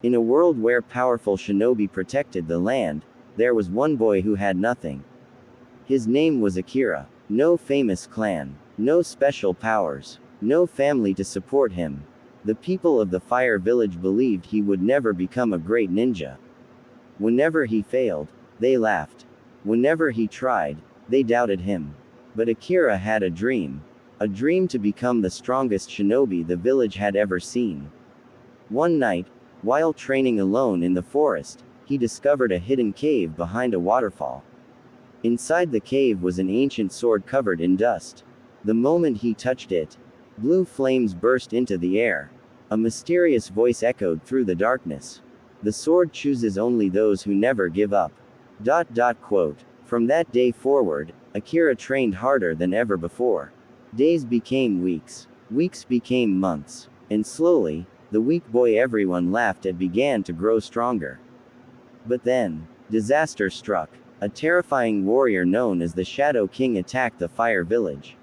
In a world where powerful shinobi protected the land, there was one boy who had nothing. His name was Akira. No famous clan. No special powers. No family to support him. The people of the Fire Village believed he would never become a great ninja. Whenever he failed, they laughed. Whenever he tried, they doubted him. But Akira had a dream. A dream to become the strongest shinobi the village had ever seen. One night, while training alone in the forest, he discovered a hidden cave behind a waterfall. Inside the cave was an ancient sword covered in dust. The moment he touched it, blue flames burst into the air. A mysterious voice echoed through the darkness. The sword chooses only those who never give up. Quote. From that day forward, Akira trained harder than ever before. Days became weeks. Weeks became months. And slowly, the weak boy everyone laughed at began to grow stronger. But then, disaster struck. A terrifying warrior known as the Shadow King attacked the Fire Village.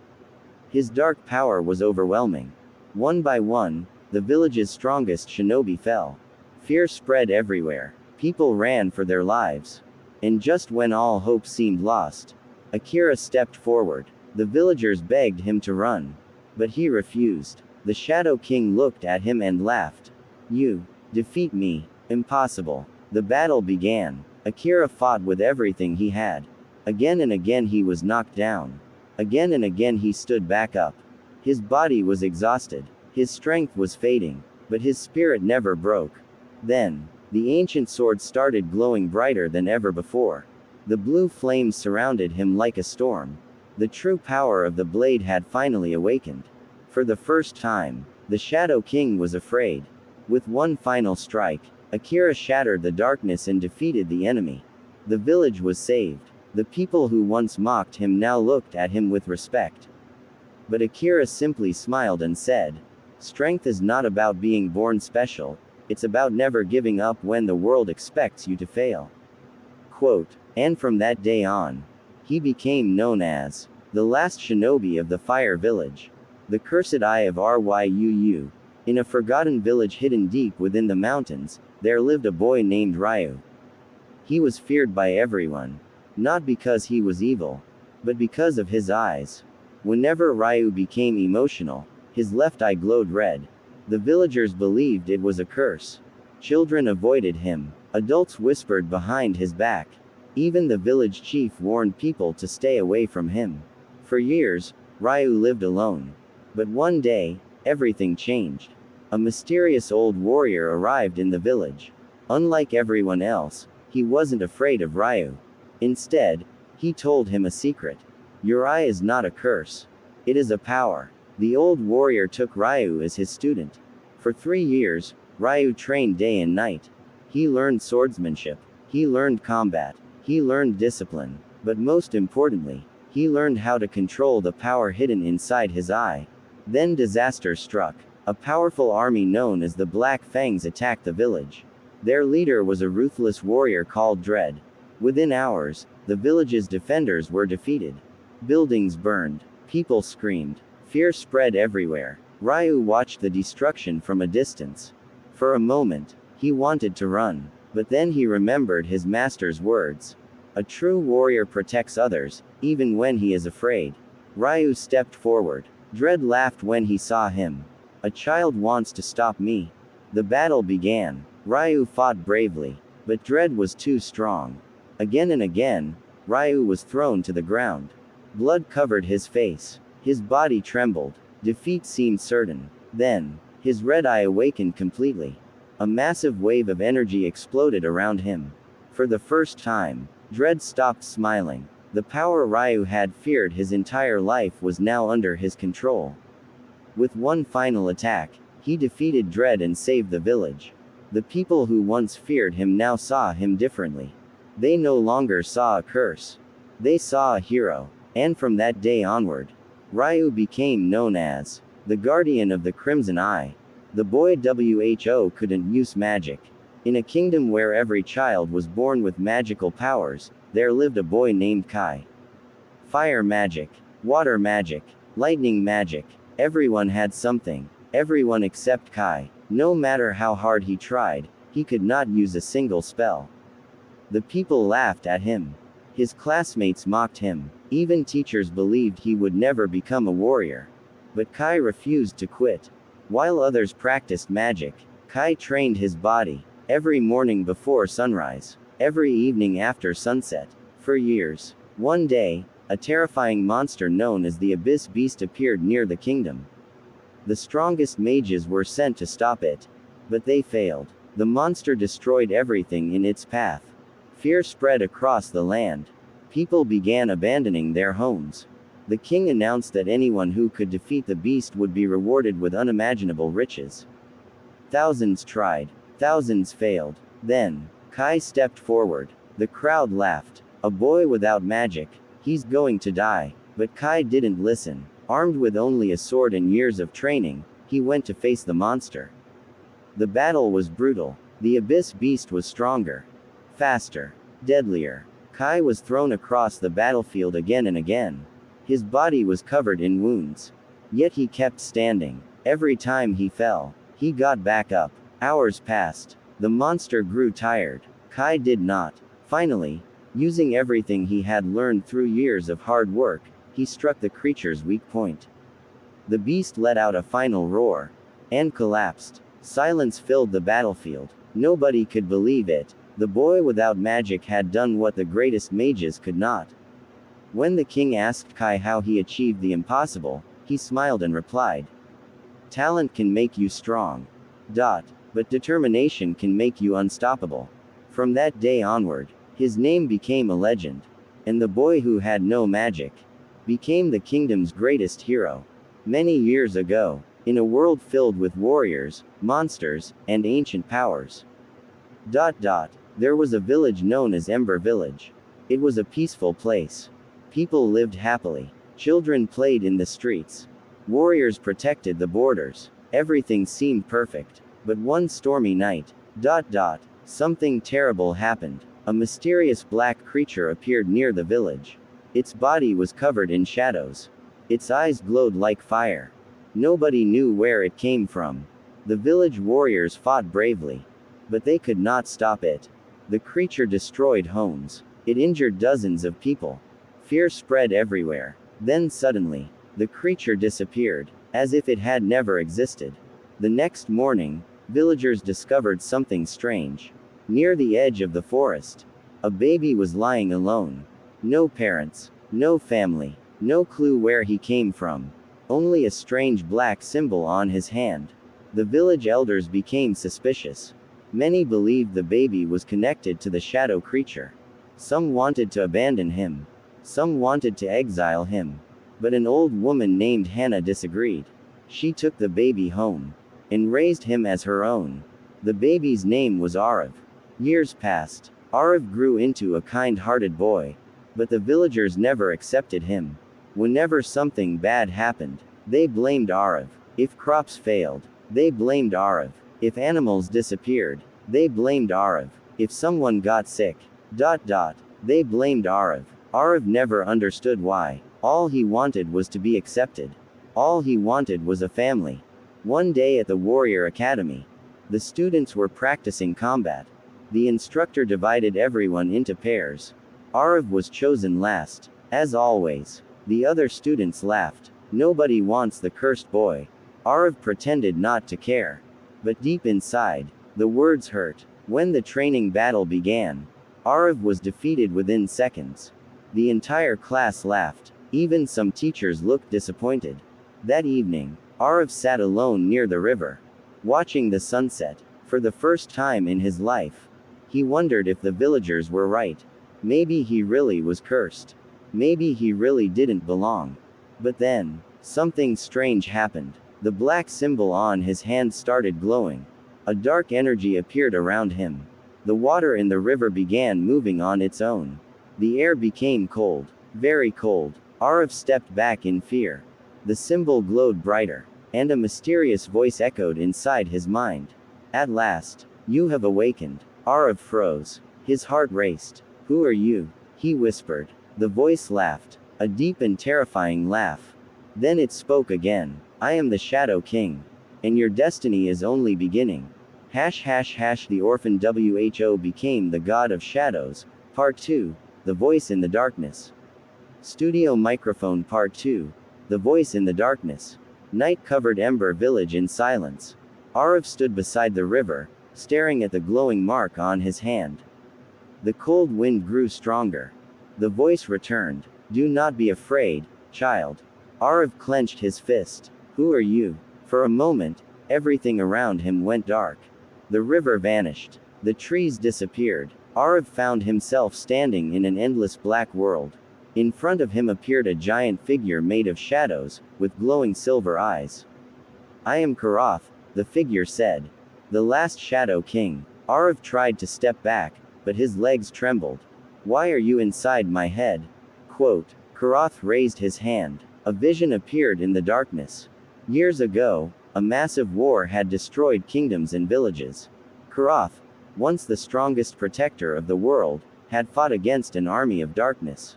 His dark power was overwhelming. One by one, the village's strongest shinobi fell. Fear spread everywhere. People ran for their lives. And just when all hope seemed lost, Akira stepped forward. The villagers begged him to run. But he refused. The Shadow King looked at him and laughed. You defeat me? Impossible. The battle began. Akira fought with everything he had. Again and again he was knocked down. Again and again he stood back up. His body was exhausted. His strength was fading. But his spirit never broke. Then, the ancient sword started glowing brighter than ever before. The blue flames surrounded him like a storm. The true power of the blade had finally awakened. For the first time, the Shadow King was afraid. With one final strike, Akira shattered the darkness and defeated the enemy. The village was saved. The people who once mocked him now looked at him with respect. But Akira simply smiled and said, "Strength is not about being born special, it's about never giving up when the world expects you to fail." Quote. And from that day on, he became known as the last shinobi of the Fire Village. The Cursed Eye of Ryuu. In a forgotten village hidden deep within the mountains, there lived a boy named Ryu. He was feared by everyone. Not because he was evil, but because of his eyes. Whenever Ryu became emotional, his left eye glowed red. The villagers believed it was a curse. Children avoided him. Adults whispered behind his back. Even the village chief warned people to stay away from him. For years, Ryu lived alone. But one day, everything changed. A mysterious old warrior arrived in the village. Unlike everyone else, he wasn't afraid of Ryu. Instead, he told him a secret. Your eye is not a curse. It is a power. The old warrior took Ryu as his student. For 3 years, Ryu trained day and night. He learned swordsmanship. He learned combat. He learned discipline. But most importantly, he learned how to control the power hidden inside his eye. Then disaster struck. A powerful army known as the Black Fangs attacked the village. Their leader was a ruthless warrior called Dread. Within hours, the village's defenders were defeated. Buildings burned. People screamed. Fear spread everywhere. Ryu watched the destruction from a distance. For a moment, he wanted to run. But then he remembered his master's words. A true warrior protects others, even when he is afraid. Ryu stepped forward. Dread laughed when he saw him. A child wants to stop me. The battle began. Ryu fought bravely. But Dread was too strong. Again and again, Ryu was thrown to the ground. Blood covered his face. His body trembled. Defeat seemed certain. Then, his red eye awakened completely. A massive wave of energy exploded around him. For the first time, Dread stopped smiling. The power Ryu had feared his entire life was now under his control. With one final attack, he defeated Dread and saved the village. The people who once feared him now saw him differently. They no longer saw a curse. They saw a hero. And from that day onward, Ryu became known as the Guardian of the Crimson Eye. The boy who couldn't use magic. In a kingdom where every child was born with magical powers, there lived a boy named Kai. Fire magic, water magic, lightning magic. Everyone had something. Everyone except Kai. No matter how hard he tried, He could not use a single spell. The people laughed at him. His classmates mocked him. Even teachers believed he would never become a warrior. But Kai refused to quit. While others practiced magic, Kai trained his body. Every morning before sunrise. Every evening after sunset. For years. One day, a terrifying monster known as the Abyss Beast appeared near the kingdom. The strongest mages were sent to stop it. But they failed. The monster destroyed everything in its path. Fear spread across the land. People began abandoning their homes. The king announced that anyone who could defeat the beast would be rewarded with unimaginable riches. Thousands tried. Thousands failed. Then, Kai stepped forward. The crowd laughed. A boy without magic. He's going to die. But Kai didn't listen. Armed with only a sword and years of training, he went to face the monster. The battle was brutal. The Abyss Beast was stronger. Faster. Deadlier. Kai was thrown across the battlefield again and again. His body was covered in wounds. Yet he kept standing. Every time he fell, he got back up. Hours passed. The monster grew tired. Kai did not. Finally, using everything he had learned through years of hard work, he struck the creature's weak point. The beast let out a final roar. And collapsed. Silence filled the battlefield. Nobody could believe it. The boy without magic had done what the greatest mages could not. When the king asked Kai how he achieved the impossible, he smiled and replied, "Talent can make you strong. But determination can make you unstoppable." From that day onward, his name became a legend. And the boy who had no magic became the kingdom's greatest hero. Many years ago, in a world filled with warriors, monsters, and ancient powers. There was a village known as Ember Village. It was a peaceful place. People lived happily. Children played in the streets. Warriors protected the borders. Everything seemed perfect. But one stormy night, something terrible happened. A mysterious black creature appeared near the village. Its body was covered in shadows. Its eyes glowed like fire. Nobody knew where it came from. The village warriors fought bravely. But they could not stop it. The creature destroyed homes. It injured dozens of people. Fear spread everywhere. Then suddenly, the creature disappeared, as if it had never existed. The next morning, villagers discovered something strange. Near the edge of the forest, a baby was lying alone. No parents, no family, no clue where he came from. Only a strange black symbol on his hand. The village elders became suspicious. Many believed the baby was connected to the shadow creature. Some wanted to abandon him. Some wanted to exile him. But an old woman named Hannah disagreed. She took the baby home and raised him as her own. The baby's name was Arav. Years passed. Arav grew into a kind-hearted boy. But the villagers never accepted him. Whenever something bad happened, they blamed Arav. If crops failed, they blamed Arav. If animals disappeared, they blamed Arav. If someone got sick, they blamed Arav. Arav never understood why. All he wanted was to be accepted. All he wanted was a family. One day at the Warrior Academy, the students were practicing combat. The instructor divided everyone into pairs. Arav was chosen last. As always, the other students laughed. Nobody wants the cursed boy. Arav pretended not to care. But deep inside, the words hurt. When the training battle began, Arav was defeated within seconds. The entire class laughed. Even some teachers looked disappointed. That evening, Arav sat alone near the river, watching the sunset. For the first time in his life, he wondered if the villagers were right. Maybe he really was cursed. Maybe he really didn't belong. But then, something strange happened. The black symbol on his hand started glowing. A dark energy appeared around him. The water in the river began moving on its own. The air became cold. Very cold. Arav stepped back in fear. The symbol glowed brighter. And a mysterious voice echoed inside his mind. "At last, you have awakened." Arav froze. His heart raced. "Who are you?" he whispered. The voice laughed. A deep and terrifying laugh. Then it spoke again. "I am the Shadow King. And your destiny is only beginning." The orphan Who became the god of shadows. Part 2. The voice in the darkness. Studio microphone Part 2. The voice in the darkness. Night covered Ember village in silence. Arav stood beside the river, staring at the glowing mark on his hand. The cold wind grew stronger. The voice returned. Do not be afraid, child. Arav clenched his fist. Who are you? For a moment, everything around him went dark. The river vanished. The trees disappeared. Arav found himself standing in an endless black world. In front of him appeared a giant figure made of shadows, with glowing silver eyes. I am Karath, the figure said. The last Shadow King. Arav tried to step back, but his legs trembled. Why are you inside my head? Quote. Karath raised his hand. A vision appeared in the darkness. Years ago, a massive war had destroyed kingdoms and villages. Karath, once the strongest protector of the world, had fought against an army of darkness.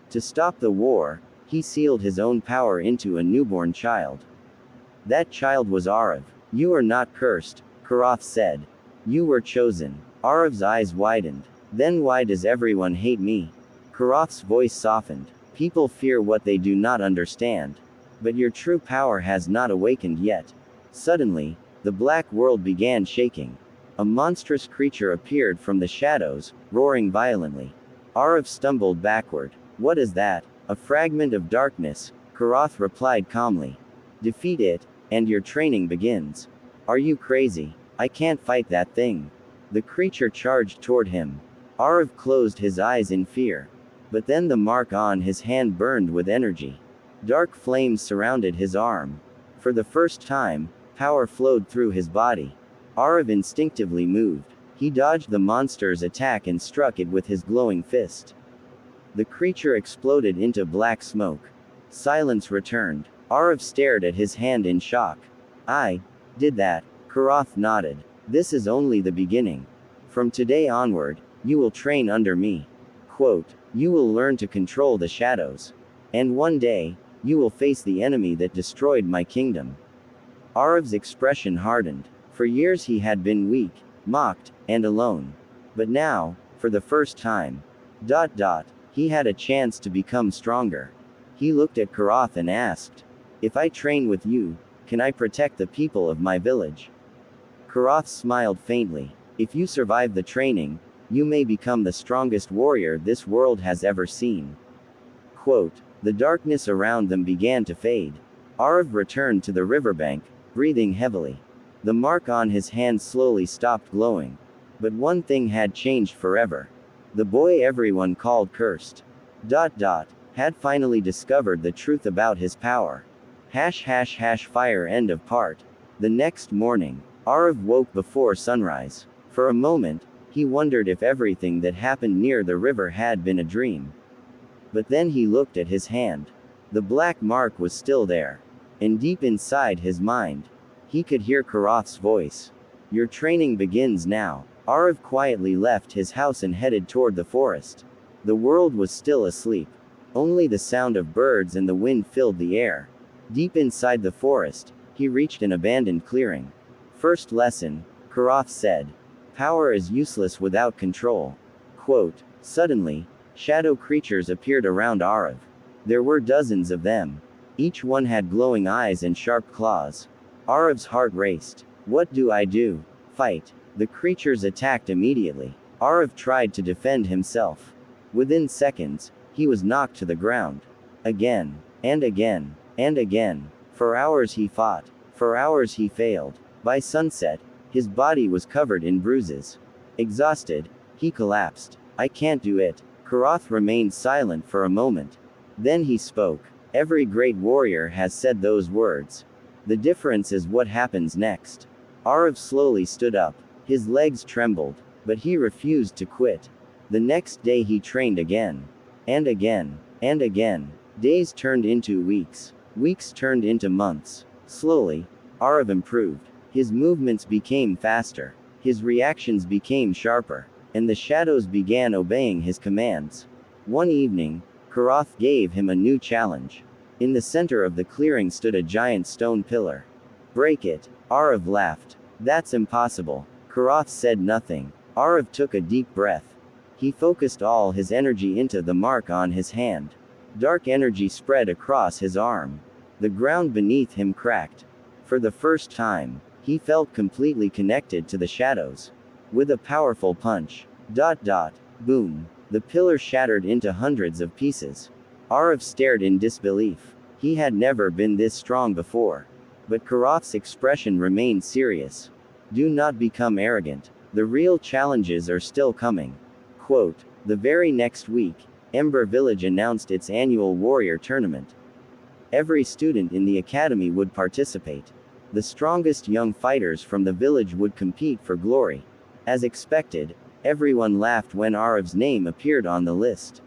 To stop the war, he sealed his own power into a newborn child. That child was Arav. You are not cursed, Karath said. You were chosen. Arav's eyes widened. Then why does everyone hate me? Karath's voice softened. People fear what they do not understand. But your true power has not awakened yet. Suddenly, the black world began shaking. A monstrous creature appeared from the shadows, roaring violently. Arav stumbled backward. What is that? A fragment of darkness, Karath replied calmly. Defeat it, and your training begins. Are you crazy? I can't fight that thing. The creature charged toward him. Arav closed his eyes in fear. But then the mark on his hand burned with energy. Dark flames surrounded his arm. For the first time, power flowed through his body. Arav instinctively moved. He dodged the monster's attack and struck it with his glowing fist. The creature exploded into black smoke. Silence returned. Arav stared at his hand in shock. I did that. Karath nodded. This is only the beginning. From today onward, you will train under me. Quote. You will learn to control the shadows. And one day, you will face the enemy that destroyed my kingdom. Arav's expression hardened. For years he had been weak, mocked, and alone. But now, for the first time, he had a chance to become stronger. He looked at Karath and asked, if I train with you, can I protect the people of my village? Karath smiled faintly. If you survive the training, you may become the strongest warrior this world has ever seen. Quote. The darkness around them began to fade. Arav returned to the riverbank, breathing heavily. The mark on his hand slowly stopped glowing. But one thing had changed forever. The boy everyone called cursed. Had finally discovered the truth about his power. Fire. End of part. The next morning, Arav woke before sunrise. For a moment, he wondered if everything that happened near the river had been a dream. But then he looked at his hand. The black mark was still there. And deep inside his mind, he could hear Karath's voice. Your training begins now. Arav quietly left his house and headed toward the forest. The world was still asleep. Only the sound of birds and the wind filled the air. Deep inside the forest, he reached an abandoned clearing. First lesson, Karath said. Power is useless without control. Quote. Suddenly, shadow creatures appeared around Arav. There were dozens of them. Each one had glowing eyes and sharp claws. Arav's heart raced. What do I do? Fight. The creatures attacked immediately. Arav tried to defend himself. Within seconds, he was knocked to the ground. Again. And again. And again. For hours he fought. For hours he failed. By sunset, his body was covered in bruises. Exhausted, he collapsed. I can't do it. Karath remained silent for a moment. Then he spoke. Every great warrior has said those words. The difference is what happens next. Arav slowly stood up. His legs trembled, but he refused to quit. The next day he trained again. And again. And again. Days turned into weeks. Weeks turned into months. Slowly, Arav improved. His movements became faster. His reactions became sharper. And the shadows began obeying his commands. One evening, Karath gave him a new challenge. In the center of the clearing stood a giant stone pillar. Break it, Arav laughed. That's impossible. Karath said nothing. Arav took a deep breath. He focused all his energy into the mark on his hand. Dark energy spread across his arm. The ground beneath him cracked. For the first time, he felt completely connected to the shadows. With a powerful punch. Boom. The pillar shattered into hundreds of pieces. Arav stared in disbelief. He had never been this strong before. But Karath's expression remained serious. Do not become arrogant. The real challenges are still coming. Quote, the very next week, Ember Village announced its annual warrior tournament. Every student in the academy would participate. The strongest young fighters from the village would compete for glory. As expected, everyone laughed when Arav's name appeared on the list.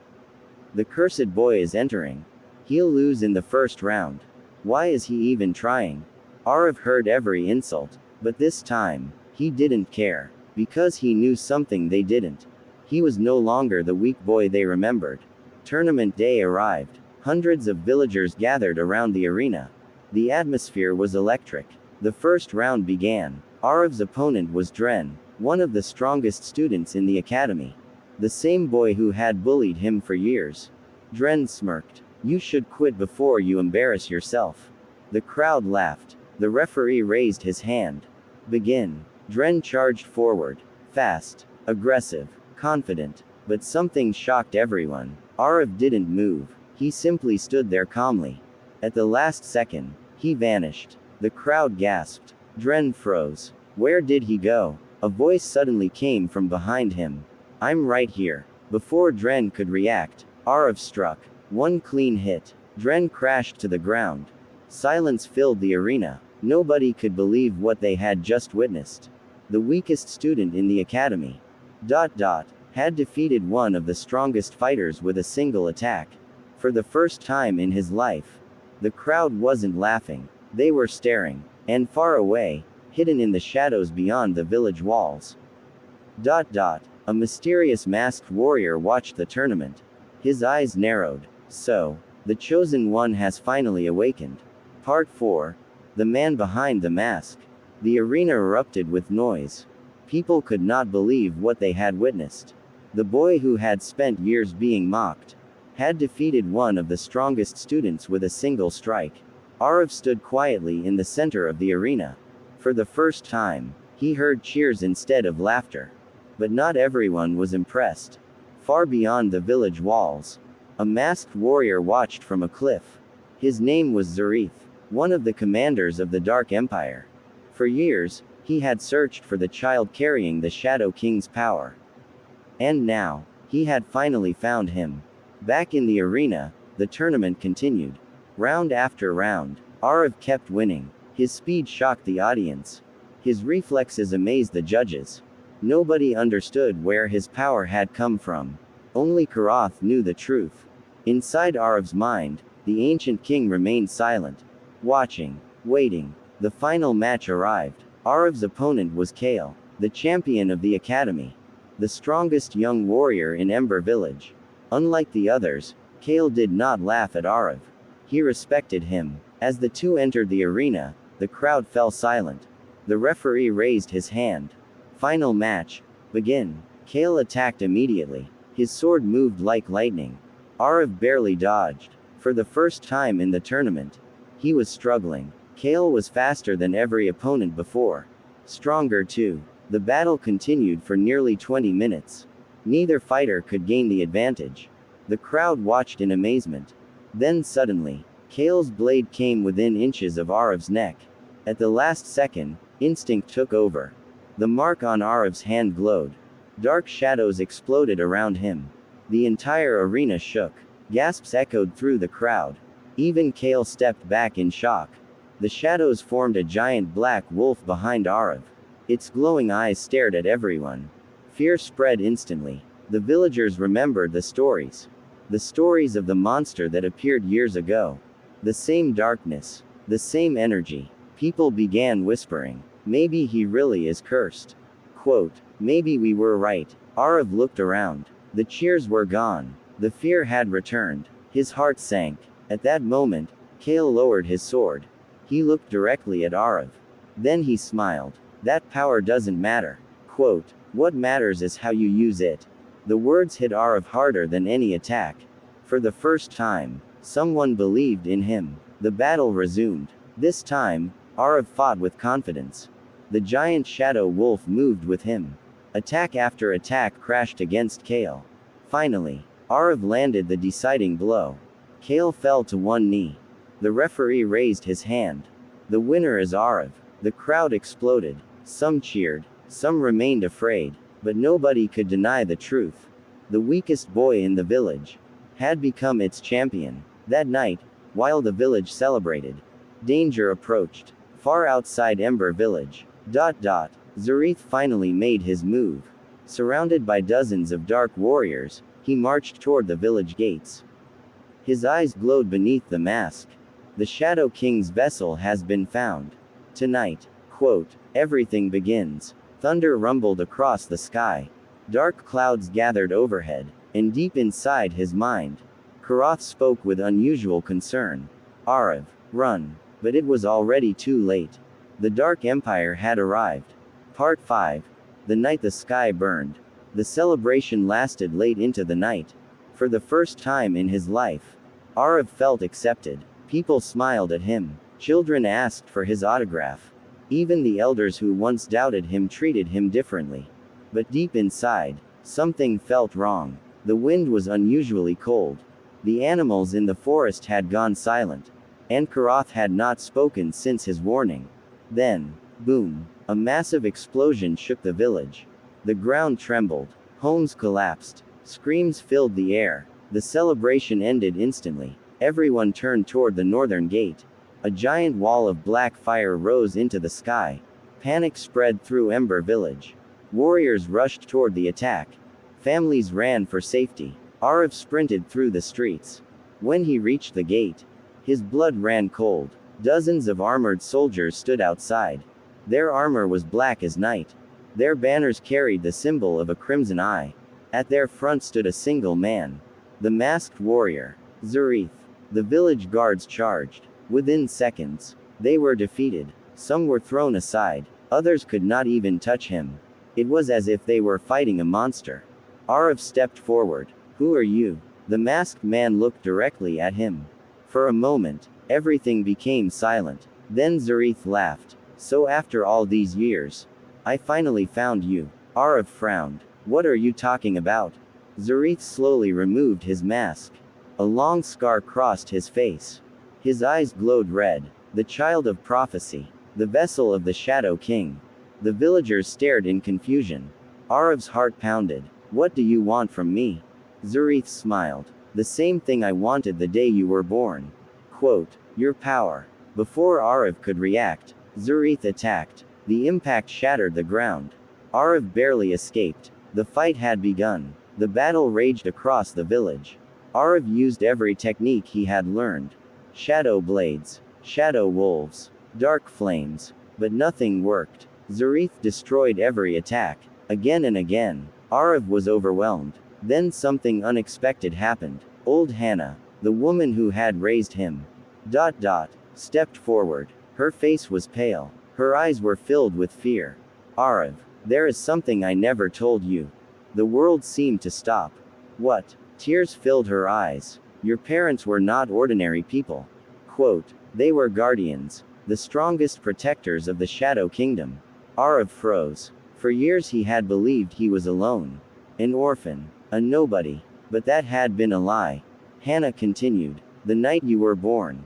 The cursed boy is entering. He'll lose in the first round. Why is he even trying? Arav heard every insult, but this time, he didn't care. Because he knew something they didn't. He was no longer the weak boy they remembered. Tournament day arrived. Hundreds of villagers gathered around the arena. The atmosphere was electric. The first round began. Arav's opponent was Dren, one of the strongest students in the academy. The same boy who had bullied him for years. Dren smirked. You should quit before you embarrass yourself. The crowd laughed. The referee raised his hand. Begin. Dren charged forward. Fast. Aggressive. Confident. But something shocked everyone. Arav didn't move. He simply stood there calmly. At the last second, he vanished. The crowd gasped. Dren froze. Where did he go? A voice suddenly came from behind him. I'm right here. Before Dren could react, Arav struck. One clean hit. Dren crashed to the ground. Silence filled the arena. Nobody could believe what they had just witnessed. The weakest student in the academy. Had defeated one of the strongest fighters with a single attack. For the first time in his life. The crowd wasn't laughing. They were staring. And far away, hidden in the shadows beyond the village walls. A mysterious masked warrior watched the tournament. His eyes narrowed. So, the chosen one has finally awakened. Part 4. The man behind the mask. The arena erupted with noise. People could not believe what they had witnessed. The boy who had spent years being mocked had defeated one of the strongest students with a single strike. Arav stood quietly in the center of the arena. For the first time, he heard cheers instead of laughter. But not everyone was impressed. Far beyond the village walls, a masked warrior watched from a cliff. His name was Zareth, one of the commanders of the Dark Empire. For years, he had searched for the child carrying the Shadow King's power. And now, he had finally found him. Back in the arena, the tournament continued. Round after round, Arav kept winning. His speed shocked the audience. His reflexes amazed the judges. Nobody understood where his power had come from. Only Karath knew the truth. Inside Arav's mind, the ancient king remained silent. Watching. Waiting. The final match arrived. Arav's opponent was Kale, the champion of the academy. The strongest young warrior in Ember Village. Unlike the others, Kale did not laugh at Arav. He respected him. As the two entered the arena, the crowd fell silent. The referee raised his hand. Final match. Begin. Kale attacked immediately. His sword moved like lightning. Arav barely dodged. For the first time in the tournament, he was struggling. Kale was faster than every opponent before. Stronger too. The battle continued for nearly 20 minutes. Neither fighter could gain the advantage. The crowd watched in amazement. Then suddenly, Kale's blade came within inches of Arav's neck. At the last second, instinct took over. The mark on Arav's hand glowed. Dark shadows exploded around him. The entire arena shook. Gasps echoed through the crowd. Even Kale stepped back in shock. The shadows formed a giant black wolf behind Arav. Its glowing eyes stared at everyone. Fear spread instantly. The villagers remembered the stories. The stories of the monster that appeared years ago. The same darkness. The same energy. People began whispering. Maybe he really is cursed. Quote, maybe we were right. Arav looked around. The cheers were gone. The fear had returned. His heart sank. At that moment, Kale lowered his sword. He looked directly at Arav. Then he smiled. That power doesn't matter. Quote, what matters is how you use it. The words hit Arav harder than any attack. For the first time, someone believed in him. The battle resumed. This time, Arav fought with confidence. The giant shadow wolf moved with him. Attack after attack crashed against Kale. Finally, Arav landed the deciding blow. Kale fell to one knee. The referee raised his hand. The winner is Arav. The crowd exploded. Some cheered. Some remained afraid. But nobody could deny the truth. The weakest boy in the village had become its champion. That night, while the village celebrated, danger approached. Far outside Ember Village. Zareth finally made his move. Surrounded by dozens of dark warriors, he marched toward the village gates. His eyes glowed beneath the mask. The Shadow King's vessel has been found. Tonight, quote, everything begins. Thunder rumbled across the sky. Dark clouds gathered overhead, and deep inside his mind, Karath spoke with unusual concern. Arav, run. But it was already too late. The Dark Empire had arrived. Part 5. The night the sky burned. The celebration lasted late into the night. For the first time in his life, Arav felt accepted. People smiled at him. Children asked for his autograph. Even the elders who once doubted him treated him differently. But deep inside, something felt wrong. The wind was unusually cold. The animals in the forest had gone silent. And Karath had not spoken since his warning. Then, boom, a massive explosion shook the village. The ground trembled. Homes collapsed. Screams filled the air. The celebration ended instantly. Everyone turned toward the northern gate. A giant wall of black fire rose into the sky. Panic spread through Ember Village. Warriors rushed toward the attack. Families ran for safety. Arav sprinted through the streets. When he reached the gate, his blood ran cold. Dozens of armored soldiers stood outside. Their armor was black as night. Their banners carried the symbol of a crimson eye. At their front stood a single man. The masked warrior, Zareth. The village guards charged. Within seconds, they were defeated. Some were thrown aside. Others could not even touch him. It was as if they were fighting a monster. Arav stepped forward. Who are you? The masked man looked directly at him. For a moment, everything became silent. Then Zareth laughed. So after all these years, I finally found you. Arav frowned. What are you talking about? Zareth slowly removed his mask. A long scar crossed his face. His eyes glowed red. The child of prophecy. The vessel of the Shadow King. The villagers stared in confusion. Arav's heart pounded. What do you want from me? Zareth smiled. The same thing I wanted the day you were born. Quote, your power. Before Arav could react, Zareth attacked. The impact shattered the ground. Arav barely escaped. The fight had begun. The battle raged across the village. Arav used every technique he had learned. Shadow blades. Shadow wolves. Dark flames. But nothing worked. Zareth destroyed every attack. Again and again. Arav was overwhelmed. Then something unexpected happened. Old Hannah, the woman who had raised him, stepped forward. Her face was pale. Her eyes were filled with fear. Arav, there is something I never told you. The world seemed to stop. What? Tears filled her eyes. Your parents were not ordinary people. Quote, they were guardians. The strongest protectors of the Shadow Kingdom. Arav froze. For years he had believed he was alone. An orphan. A nobody. But that had been a lie. Hannah continued. The night you were born.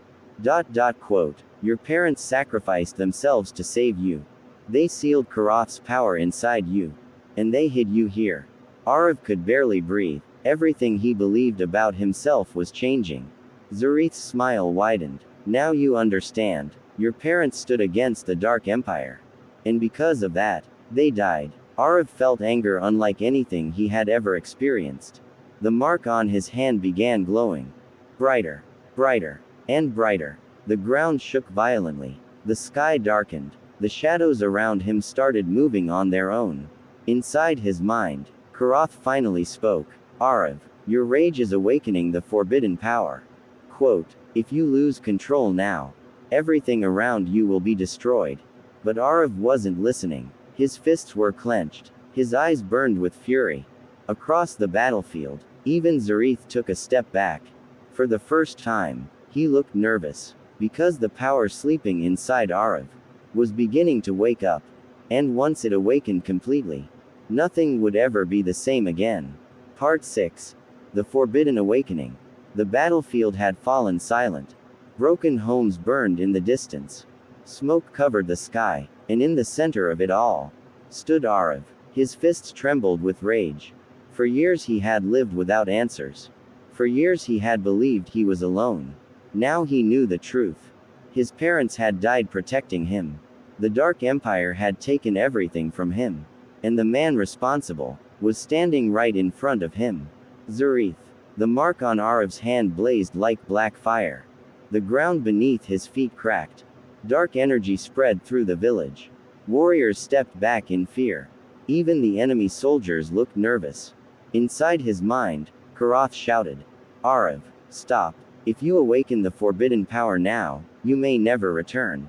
Quote, your parents sacrificed themselves to save you. They sealed Karath's power inside you. And they hid you here. Arav could barely breathe. Everything he believed about himself was changing. Zareth's smile widened. Now you understand. Your parents stood against the Dark Empire. And because of that, they died. Arav felt anger unlike anything he had ever experienced. The mark on his hand began glowing. Brighter. Brighter. And brighter. The ground shook violently. The sky darkened. The shadows around him started moving on their own. Inside his mind, Karath finally spoke. Arav, your rage is awakening the forbidden power. Quote, if you lose control now, everything around you will be destroyed. But Arav wasn't listening. His fists were clenched. His eyes burned with fury. Across the battlefield, even Zareth took a step back. For the first time, he looked nervous. Because the power sleeping inside Arav was beginning to wake up. And once it awakened completely, nothing would ever be the same again. Part 6. The Forbidden Awakening. The battlefield had fallen silent. Broken homes burned in the distance. Smoke covered the sky, and in the center of it all stood Arav. His fists trembled with rage. For years he had lived without answers. For years he had believed he was alone. Now he knew the truth. His parents had died protecting him. The Dark Empire had taken everything from him. And the man responsible was standing right in front of him. Zareth. The mark on Arav's hand blazed like black fire. The ground beneath his feet cracked. Dark energy spread through the village. Warriors stepped back in fear. Even the enemy soldiers looked nervous. Inside his mind, Karath shouted, "Arav, stop. If you awaken the forbidden power now, you may never return."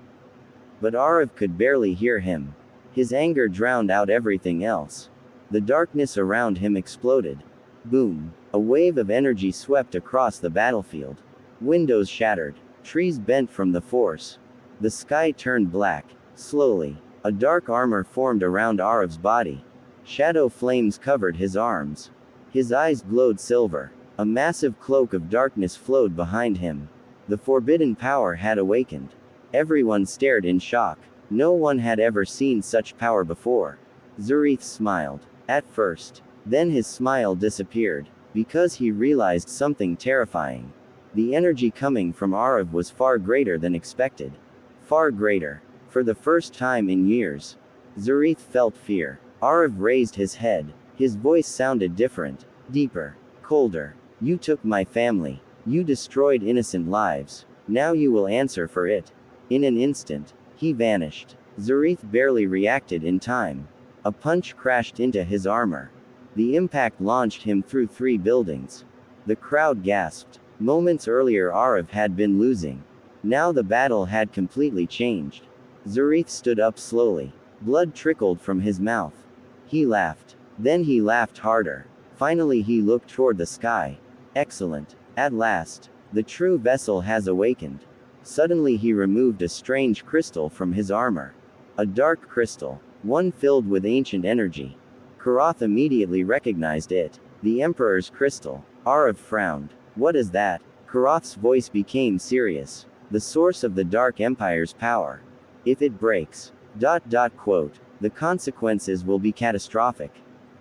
But Arav could barely hear him. His anger drowned out everything else. The darkness around him exploded. Boom. A wave of energy swept across the battlefield. Windows shattered. Trees bent from the force. The sky turned black. Slowly, a dark armor formed around Arav's body. Shadow flames covered his arms. His eyes glowed silver. A massive cloak of darkness flowed behind him. The forbidden power had awakened. Everyone stared in shock. No one had ever seen such power before. Zareth smiled. At first. Then his smile disappeared. Because he realized something terrifying. The energy coming from Arav was far greater than expected. Far greater. For the first time in years, Zareth felt fear. Arav raised his head. His voice sounded different. Deeper. Colder. "You took my family. You destroyed innocent lives. Now you will answer for it." In an instant, he vanished. Zareth barely reacted in time. A punch crashed into his armor. The impact launched him through 3 buildings. The crowd gasped. Moments earlier Arav had been losing. Now the battle had completely changed. Zareth stood up slowly. Blood trickled from his mouth. He laughed. Then he laughed harder. Finally he looked toward the sky. Excellent. At last. The true vessel has awakened. Suddenly he removed a strange crystal from his armor. A dark crystal. One filled with ancient energy. Karath immediately recognized it. The Emperor's crystal. Arav frowned. "What is that?" Karath's voice became serious. "The source of the Dark Empire's power. If it breaks. The consequences will be catastrophic."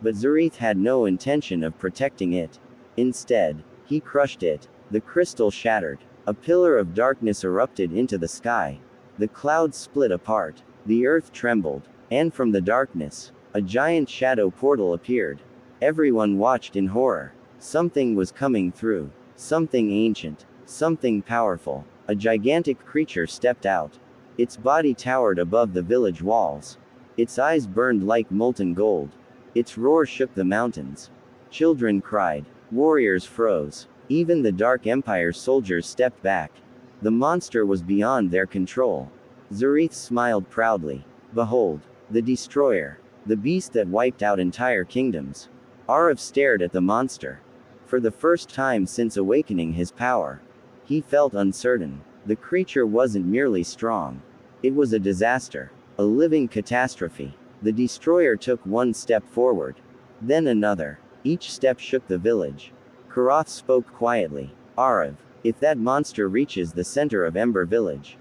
But Zareth had no intention of protecting it. Instead, he crushed it. The crystal shattered. A pillar of darkness erupted into the sky. The clouds split apart. The earth trembled. And from the darkness, a giant shadow portal appeared. Everyone watched in horror. Something was coming through. Something ancient. Something powerful. A gigantic creature stepped out. Its body towered above the village walls. Its eyes burned like molten gold. Its roar shook the mountains. Children cried. Warriors froze. Even the Dark Empire soldiers stepped back. The monster was beyond their control. Zareth smiled proudly. "Behold, the destroyer. The beast that wiped out entire kingdoms." Arav stared at the monster. For the first time since awakening his power, he felt uncertain. The creature wasn't merely strong. It was a disaster. A living catastrophe. The destroyer took one step forward. Then another. Each step shook the village. Karath spoke quietly. "Arav, if that monster reaches the center of Ember Village.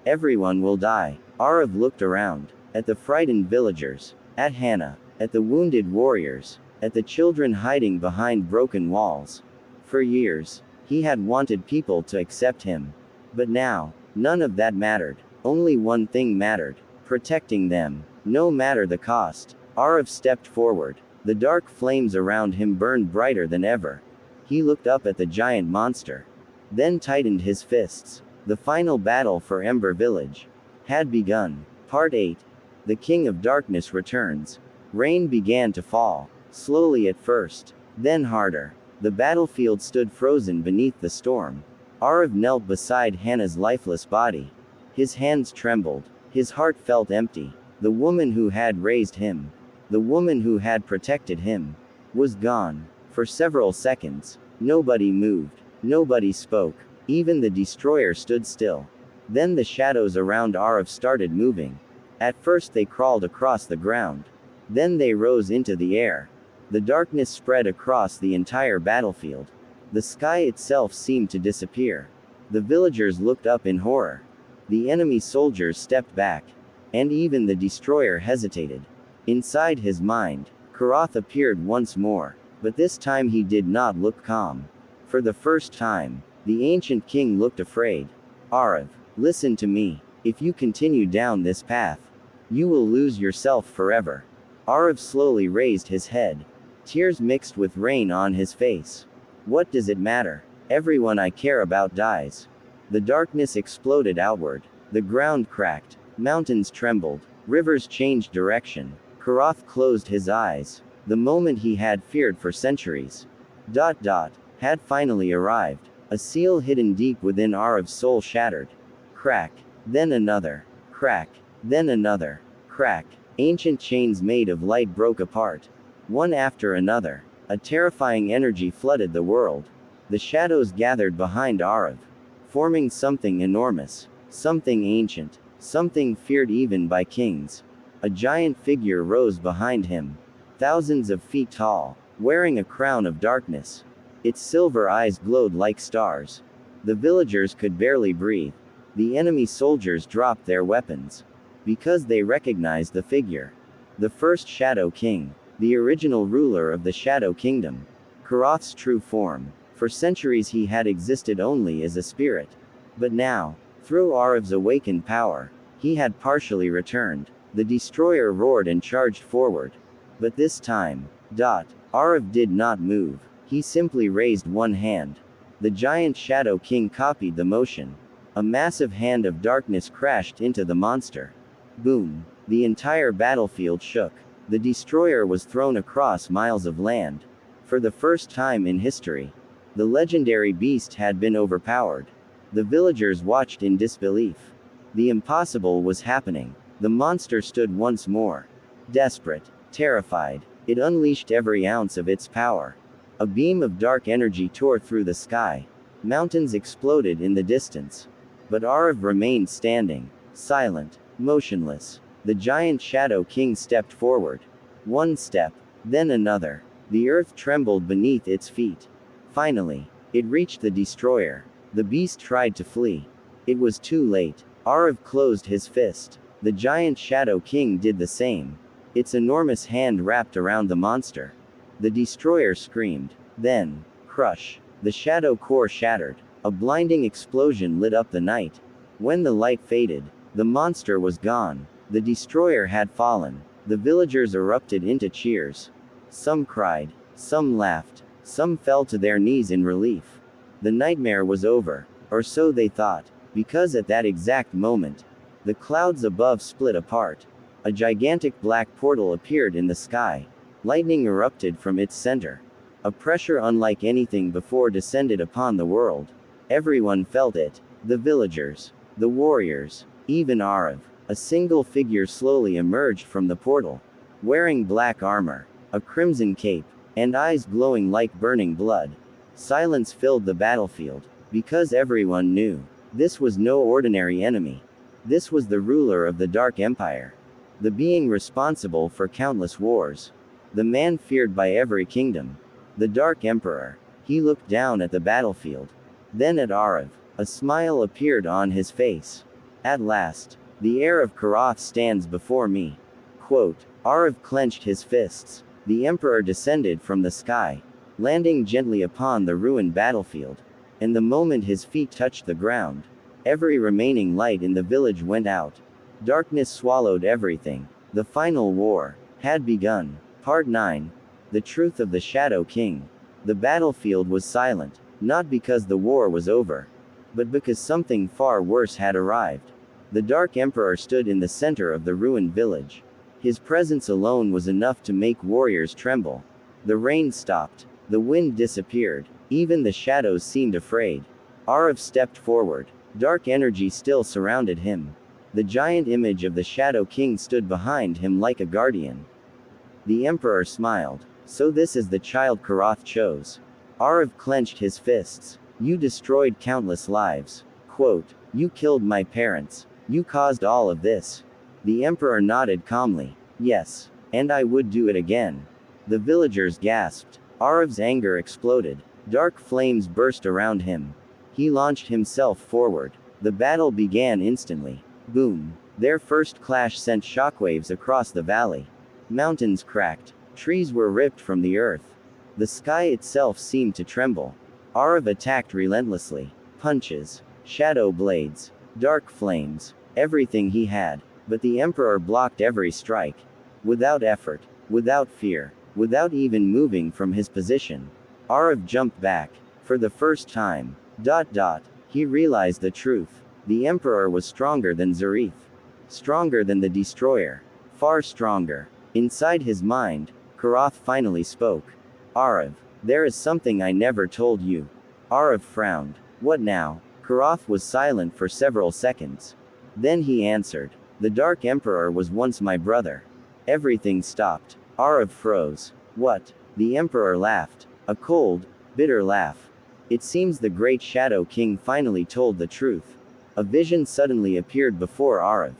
Everyone will die." Arav looked around. At the frightened villagers. At Hannah. At the wounded warriors. At the children hiding behind broken walls. For years, he had wanted people to accept him. But now, none of that mattered. Only one thing mattered. Protecting them. No matter the cost. Arav stepped forward. The dark flames around him burned brighter than ever. He looked up at the giant monster. Then tightened his fists. The final battle for Ember Village had begun. Part 8. The King of Darkness returns. Rain began to fall. Slowly at first. Then harder. The battlefield stood frozen beneath the storm. Arav knelt beside Hannah's lifeless body. His hands trembled. His heart felt empty. The woman who had raised him, the woman who had protected him, was gone. For several seconds, nobody moved. Nobody spoke. Even the destroyer stood still. Then the shadows around Arav started moving. At first they crawled across the ground. Then they rose into the air. The darkness spread across the entire battlefield. The sky itself seemed to disappear. The villagers looked up in horror. The enemy soldiers stepped back. And even the destroyer hesitated. Inside his mind, Karath appeared once more. But this time he did not look calm. For the first time, the ancient king looked afraid. Arav, listen to me. If you continue down this path, you will lose yourself forever. Arav slowly raised his head. Tears mixed with rain on his face. What does it matter? Everyone I care about dies. The darkness exploded outward. The ground cracked. Mountains trembled. Rivers changed direction. Karath closed his eyes. The moment he had feared for centuries. Had finally arrived. A seal hidden deep within Arav's soul shattered. Crack. Then another. Crack. Then another. Crack. Ancient chains made of light broke apart. One after another. A terrifying energy flooded the world. The shadows gathered behind Arav, forming something enormous. Something ancient. Something feared even by kings. A giant figure rose behind him. Thousands of feet tall, wearing a crown of darkness. Its silver eyes glowed like stars. The villagers could barely breathe. The enemy soldiers dropped their weapons. Because they recognized the figure. The first Shadow King. The original ruler of the Shadow Kingdom. Karath's true form. For centuries he had existed only as a spirit. But now, through Arav's awakened power, he had partially returned. The destroyer roared and charged forward. But this time, Arav did not move. He simply raised one hand. The giant Shadow King copied the motion. A massive hand of darkness crashed into the monster. Boom. The entire battlefield shook. The destroyer was thrown across miles of land. For the first time in history, the legendary beast had been overpowered. The villagers watched in disbelief. The impossible was happening. The monster stood once more. Desperate. Terrified. It unleashed every ounce of its power. A beam of dark energy tore through the sky. Mountains exploded in the distance. But Arav remained standing. Silent. Motionless. The giant Shadow King stepped forward. One step. Then another. The earth trembled beneath its feet. Finally, it reached the destroyer. The beast tried to flee. It was too late. Arav closed his fist. The giant Shadow King did the same. Its enormous hand wrapped around the monster. The destroyer screamed. Then, crush. The shadow core shattered. A blinding explosion lit up the night. When the light faded, the monster was gone. The destroyer had fallen. The villagers erupted into cheers. Some cried. Some laughed. Some fell to their knees in relief. The nightmare was over. Or so they thought. Because at that exact moment, the clouds above split apart. A gigantic black portal appeared in the sky. Lightning erupted from its center. A pressure unlike anything before descended upon the world. Everyone felt it. The villagers. The warriors. Even Arav. A single figure slowly emerged from the portal. Wearing black armor. A crimson cape. And eyes glowing like burning blood. Silence filled the battlefield. Because everyone knew. This was no ordinary enemy. This was the ruler of the Dark Empire. The being responsible for countless wars. The man feared by every kingdom. The Dark Emperor. He looked down at the battlefield. Then at Arav. A smile appeared on his face. At last, the heir of Karath stands before me. Quote. Arav clenched his fists. The Emperor descended from the sky, landing gently upon the ruined battlefield. And the moment his feet touched the ground, every remaining light in the village went out. Darkness swallowed everything. The final war had begun. Part 9. The Truth of the Shadow King. The battlefield was silent, not because the war was over, but because something far worse had arrived. The Dark Emperor stood in the center of the ruined village. His presence alone was enough to make warriors tremble. The rain stopped. The wind disappeared. Even the shadows seemed afraid. Arav stepped forward. Dark energy still surrounded him. The giant image of the Shadow King stood behind him like a guardian. The Emperor smiled. So this is the child Karath chose. Arav clenched his fists. You destroyed countless lives. Quote, you killed my parents. You caused all of this. The Emperor nodded calmly. Yes. And I would do it again. The villagers gasped. Arav's anger exploded. Dark flames burst around him. He launched himself forward. The battle began instantly. Boom. Their first clash sent shockwaves across the valley. Mountains cracked. Trees were ripped from the earth. The sky itself seemed to tremble. Arav attacked relentlessly. Punches. Shadow blades. Dark flames. Everything he had. But the Emperor blocked every strike. Without effort. Without fear. Without even moving from his position. Arav jumped back. For the first time. He realized the truth. The Emperor was stronger than Zareth. Stronger than the Destroyer. Far stronger. Inside his mind, Karath finally spoke. Arav, there is something I never told you. Arav frowned. What now? Karath was silent for several seconds. Then he answered. The Dark Emperor was once my brother. Everything stopped. Arav froze. What? The Emperor laughed. A cold, bitter laugh. It seems the great Shadow King finally told the truth. A vision suddenly appeared before Arav.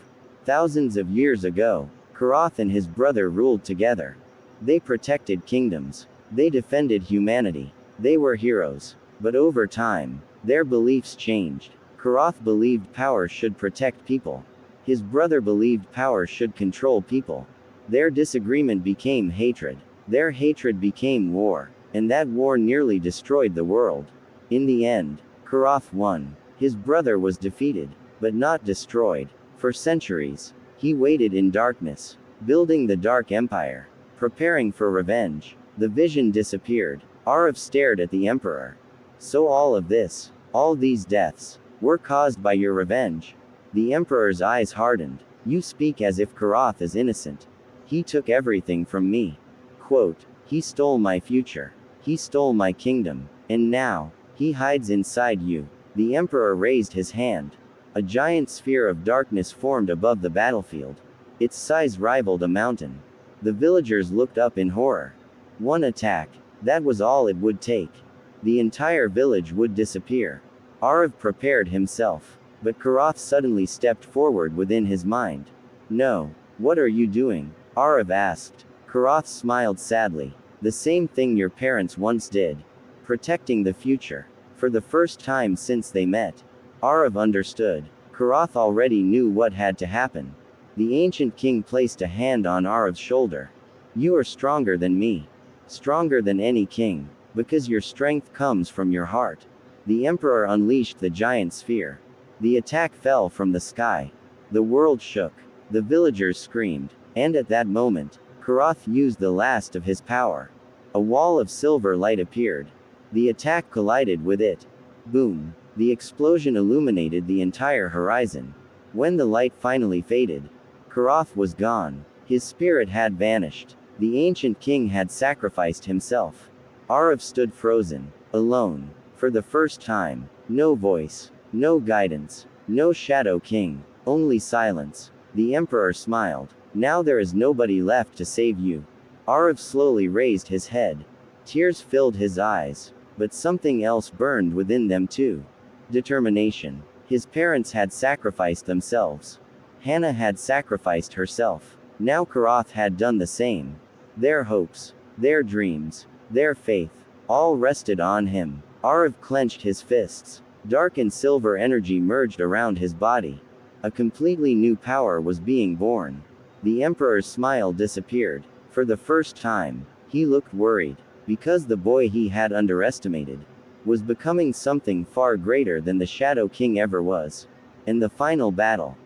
Thousands of years ago, Karath and his brother ruled together. They protected kingdoms. They defended humanity. They were heroes. But over time, their beliefs changed. Karath believed power should protect people. His brother believed power should control people. Their disagreement became hatred. Their hatred became war. And that war nearly destroyed the world. In the end, Karath won. His brother was defeated, but not destroyed. For centuries, he waited in darkness, building the Dark Empire, preparing for revenge. The vision disappeared. Arav stared at the Emperor. So all of this, all these deaths, were caused by your revenge? The Emperor's eyes hardened. You speak as if Karath is innocent. He took everything from me. Quote, he stole my future. He stole my kingdom. And now, he hides inside you. The Emperor raised his hand. A giant sphere of darkness formed above the battlefield. Its size rivaled a mountain. The villagers looked up in horror. One attack. That was all it would take. The entire village would disappear. Arav prepared himself. But Karath suddenly stepped forward within his mind. No. What are you doing? Arav asked. Karath smiled sadly. The same thing your parents once did. Protecting the future. For the first time since they met. Arav understood. Karath already knew what had to happen. The ancient king placed a hand on Arav's shoulder. You are stronger than me. Stronger than any king. Because your strength comes from your heart. The Emperor unleashed the giant sphere. The attack fell from the sky. The world shook. The villagers screamed. And at that moment, Karath used the last of his power. A wall of silver light appeared. The attack collided with it. Boom. The explosion illuminated the entire horizon. When the light finally faded, Karath was gone. His spirit had vanished. The ancient king had sacrificed himself. Arav stood frozen, alone. For the first time. No voice. No guidance. No Shadow King. Only silence. The Emperor smiled. Now there is nobody left to save you. Arav slowly raised his head. Tears filled his eyes. But something else burned within them too. Determination. His parents had sacrificed themselves. Hannah had sacrificed herself. Now Karath had done the same. Their hopes. Their dreams. Their faith. All rested on him. Arav clenched his fists. Dark and silver energy merged around his body. A completely new power was being born. The Emperor's smile disappeared. For the first time, he looked worried. Because the boy he had underestimated was becoming something far greater than the Shadow King ever was. And the final battle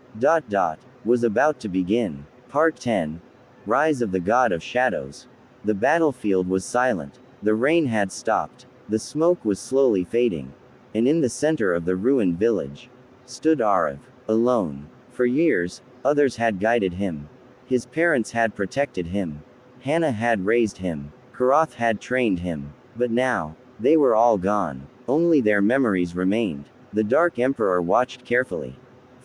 was about to begin. Part 10. Rise of the God of Shadows. The battlefield was silent. The rain had stopped. The smoke was slowly fading. And in the center of the ruined village stood Arav, alone. For years, others had guided him. His parents had protected him. Hannah had raised him. Karath had trained him. But now, they were all gone. Only their memories remained. The Dark Emperor watched carefully.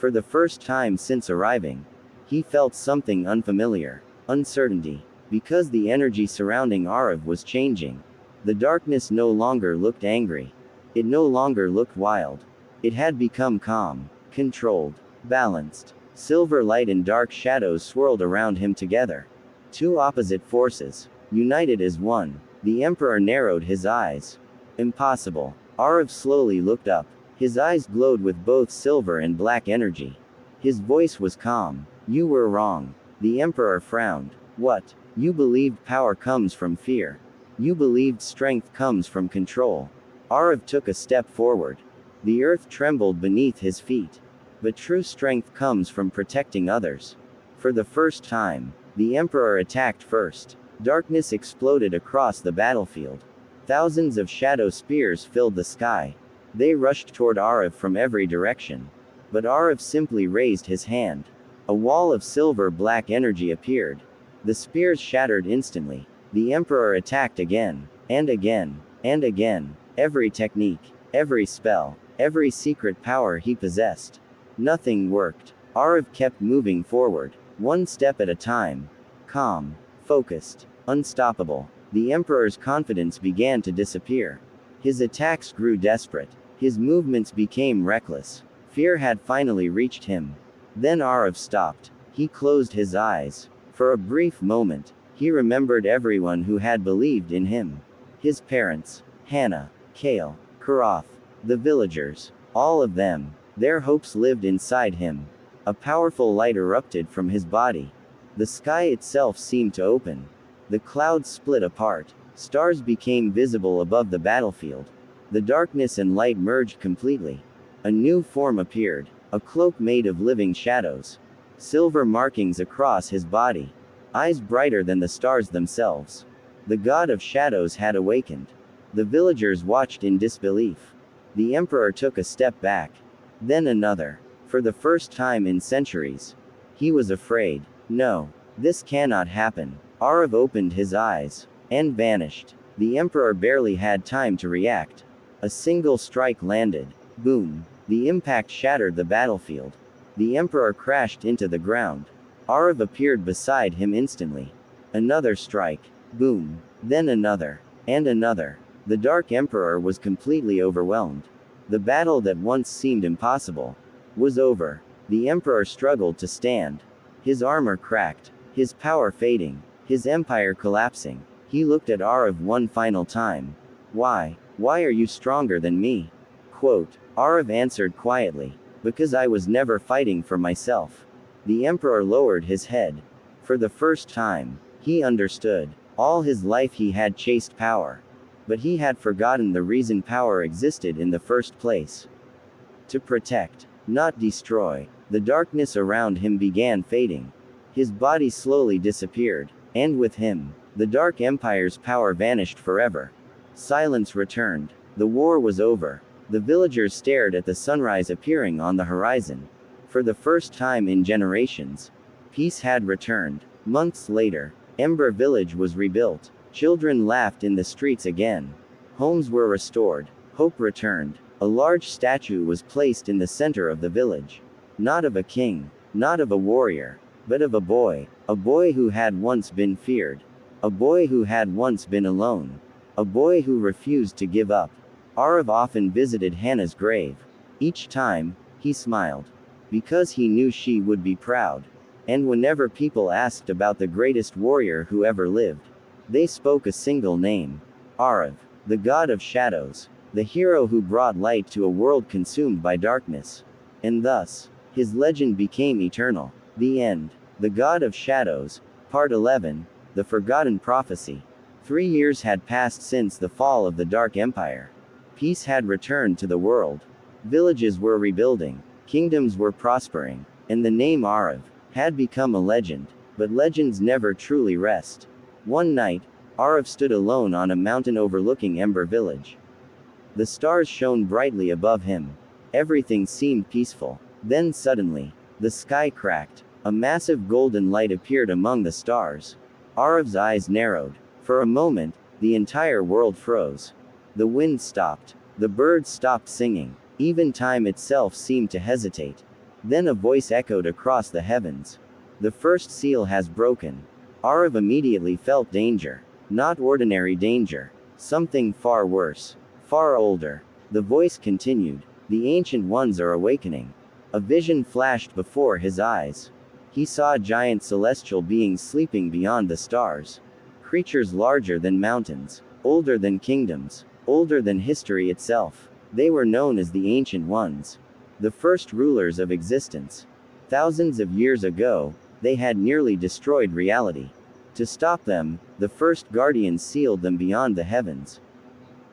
For the first time since arriving, he felt something unfamiliar. Uncertainty. Because the energy surrounding Arav was changing. The darkness no longer looked angry. It no longer looked wild. It had become calm, controlled, balanced. Silver light and dark shadows swirled around him together. Two opposite forces, united as one. The Emperor narrowed his eyes. Impossible. Arav slowly looked up. His eyes glowed with both silver and black energy. His voice was calm. You were wrong. The Emperor frowned. What? You believed power comes from fear. You believed strength comes from control. Arav took a step forward. The earth trembled beneath his feet. But true strength comes from protecting others. For the first time, the Emperor attacked first. Darkness exploded across the battlefield. Thousands of shadow spears filled the sky. They rushed toward Arav from every direction. But Arav simply raised his hand. A wall of silver-black energy appeared. The spears shattered instantly. The Emperor attacked again, and again, and again. Every technique, every spell, every secret power he possessed. Nothing worked. Arav kept moving forward, one step at a time. Calm, focused, unstoppable. The Emperor's confidence began to disappear. His attacks grew desperate. His movements became reckless. Fear had finally reached him. Then Arav stopped. He closed his eyes. For a brief moment, he remembered everyone who had believed in him. His parents, Hannah, Kale, Karath, the villagers, all of them. Their hopes lived inside him. A powerful light erupted from his body. The sky itself seemed to open. The clouds split apart. Stars became visible above the battlefield. The darkness and light merged completely. A new form appeared. A cloak made of living shadows. Silver markings across his body. Eyes brighter than the stars themselves. The god of shadows had awakened. The villagers watched in disbelief. The Emperor took a step back. Then another. For the first time in centuries. He was afraid. No. This cannot happen. Arav opened his eyes. And vanished. The Emperor barely had time to react. A single strike landed. Boom. The impact shattered the battlefield. The Emperor crashed into the ground. Arav appeared beside him instantly. Another strike. Boom. Then another. And another. The Dark Emperor was completely overwhelmed. The battle that once seemed impossible was over. The Emperor struggled to stand. His armor cracked. His power fading. His empire collapsing. He looked at Arav one final time. Why? Why are you stronger than me? Quote. Arav answered quietly. Because I was never fighting for myself. The Emperor lowered his head. For the first time, he understood. All his life he had chased power. But he had forgotten the reason power existed in the first place. To protect, not destroy. The darkness around him began fading. His body slowly disappeared. And with him, the Dark Empire's power vanished forever. Silence returned. The war was over. The villagers stared at the sunrise appearing on the horizon. For the first time in generations, peace had returned. Months later, Ember Village was rebuilt. Children laughed in the streets again. Homes were restored. Hope returned. A large statue was placed in the center of the village. Not of a king, not of a warrior, but of a boy. A boy who had once been feared. A boy who had once been alone. A boy who refused to give up. Arav often visited Hannah's grave. Each time, he smiled. Because he knew she would be proud. And whenever people asked about the greatest warrior who ever lived, they spoke a single name. Arav, the god of shadows. The hero who brought light to a world consumed by darkness. And thus, his legend became eternal. The end. The God of Shadows. Part 11. The Forgotten Prophecy. 3 years had passed since the fall of the Dark Empire. Peace had returned to the world. Villages were rebuilding. Kingdoms were prospering. And the name Arav had become a legend. But legends never truly rest. One night, Arav stood alone on a mountain overlooking Ember Village. The stars shone brightly above him. Everything seemed peaceful. Then suddenly, the sky cracked. A massive golden light appeared among the stars. Arav's eyes narrowed. For a moment, the entire world froze. The wind stopped. The birds stopped singing. Even time itself seemed to hesitate. Then a voice echoed across the heavens. The first seal has broken. Arav immediately felt danger. Not ordinary danger. Something far worse. Far older. The voice continued. The ancient ones are awakening. A vision flashed before his eyes. He saw giant celestial beings sleeping beyond the stars. Creatures larger than mountains. Older than kingdoms. Older than history itself. They were known as the Ancient Ones. The first rulers of existence. Thousands of years ago, they had nearly destroyed reality. To stop them, the first guardians sealed them beyond the heavens.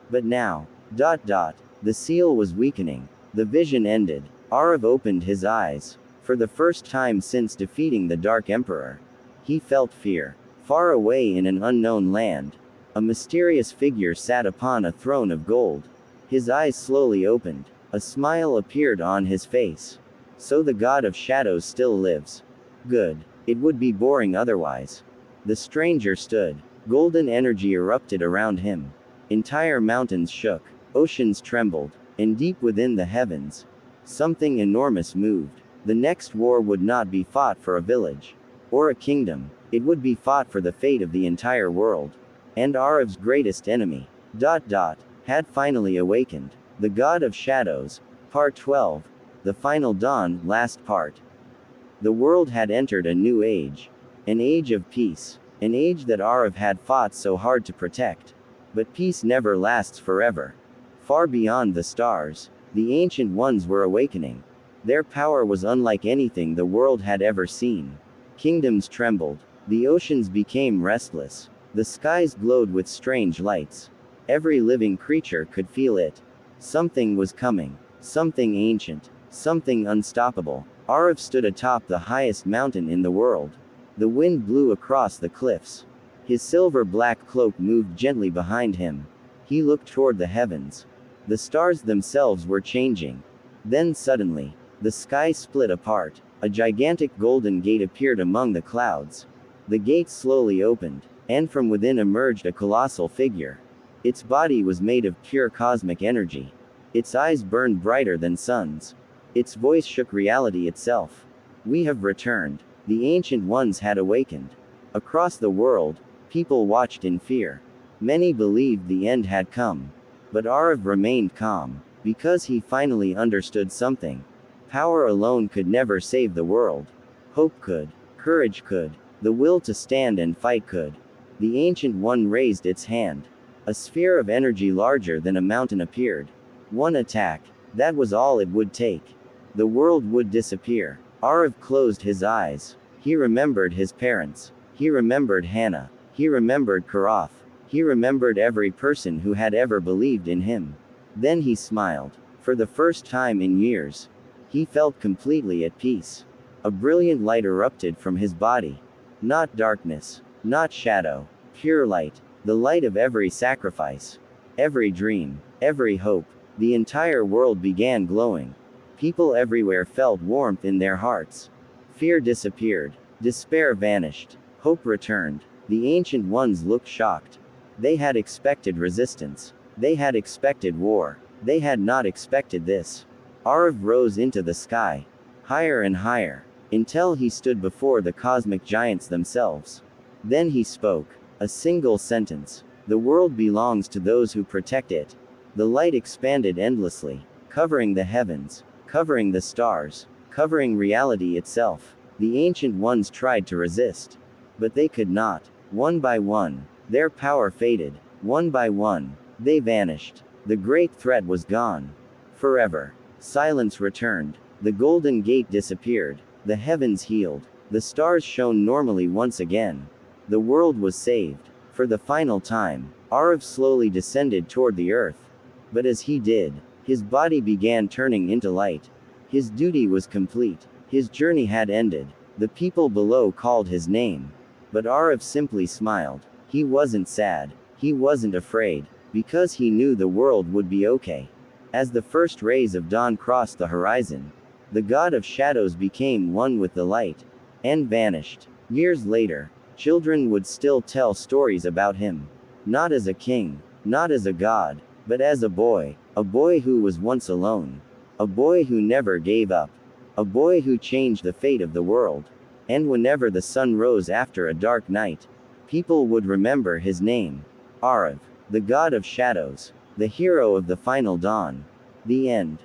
But now, the seal was weakening. The vision ended. Arav opened his eyes. For the first time since defeating the Dark Emperor, he felt fear. Far away in an unknown land, a mysterious figure sat upon a throne of gold. His eyes slowly opened. A smile appeared on his face. So the god of shadows still lives. Good. It would be boring otherwise. The stranger stood. Golden energy erupted around him. Entire mountains shook. Oceans trembled. And deep within the heavens, something enormous moved. The next war would not be fought for a village or a kingdom. It would be fought for the fate of the entire world. And Arav's greatest enemy, had finally awakened. The God of Shadows, Part 12, The Final Dawn, Last Part. The world had entered a new age. An age of peace. An age that Arav had fought so hard to protect. But peace never lasts forever. Far beyond the stars, the Ancient Ones were awakening. Their power was unlike anything the world had ever seen. Kingdoms trembled. The oceans became restless. The skies glowed with strange lights. Every living creature could feel it. Something was coming. Something ancient. Something unstoppable. Arav stood atop the highest mountain in the world. The wind blew across the cliffs. His silver-black cloak moved gently behind him. He looked toward the heavens. The stars themselves were changing. Then suddenly, the sky split apart. A gigantic golden gate appeared among the clouds. The gate slowly opened, and from within emerged a colossal figure. Its body was made of pure cosmic energy. Its eyes burned brighter than suns. Its voice shook reality itself. We have returned. The Ancient Ones had awakened. Across the world, people watched in fear. Many believed the end had come. But Arav remained calm, because he finally understood something. Power alone could never save the world. Hope could. Courage could. The will to stand and fight could. The Ancient One raised its hand. A sphere of energy larger than a mountain appeared. One attack. That was all it would take. The world would disappear. Arav closed his eyes. He remembered his parents. He remembered Hannah. He remembered Karath. He remembered every person who had ever believed in him. Then he smiled. For the first time in years, he felt completely at peace. A brilliant light erupted from his body. Not darkness. Not shadow. Pure light. The light of every sacrifice. Every dream. Every hope. The entire world began glowing. People everywhere felt warmth in their hearts. Fear disappeared. Despair vanished. Hope returned. The Ancient Ones looked shocked. They had expected resistance. They had expected war. They had not expected this. Arav rose into the sky. Higher and higher. Until he stood before the cosmic giants themselves. Then he spoke. A single sentence. The world belongs to those who protect it. The light expanded endlessly, covering the heavens, covering the stars, covering reality itself. The Ancient Ones tried to resist. But they could not. One by one, their power faded. One by one, they vanished. The great threat was gone. Forever. Silence returned. The golden gate disappeared. The heavens healed. The stars shone normally once again. The world was saved. For the final time, Arav slowly descended toward the earth. But as he did, his body began turning into light. His duty was complete. His journey had ended. The people below called his name. But Arav simply smiled. He wasn't sad. He wasn't afraid. Because he knew the world would be okay. As the first rays of dawn crossed the horizon, the god of shadows became one with the light. And vanished. Years later, children would still tell stories about him. Not as a king. Not as a god. But as a boy. A boy who was once alone. A boy who never gave up. A boy who changed the fate of the world. And whenever the sun rose after a dark night, people would remember his name. Arav, the god of shadows, the hero of the final dawn. The end.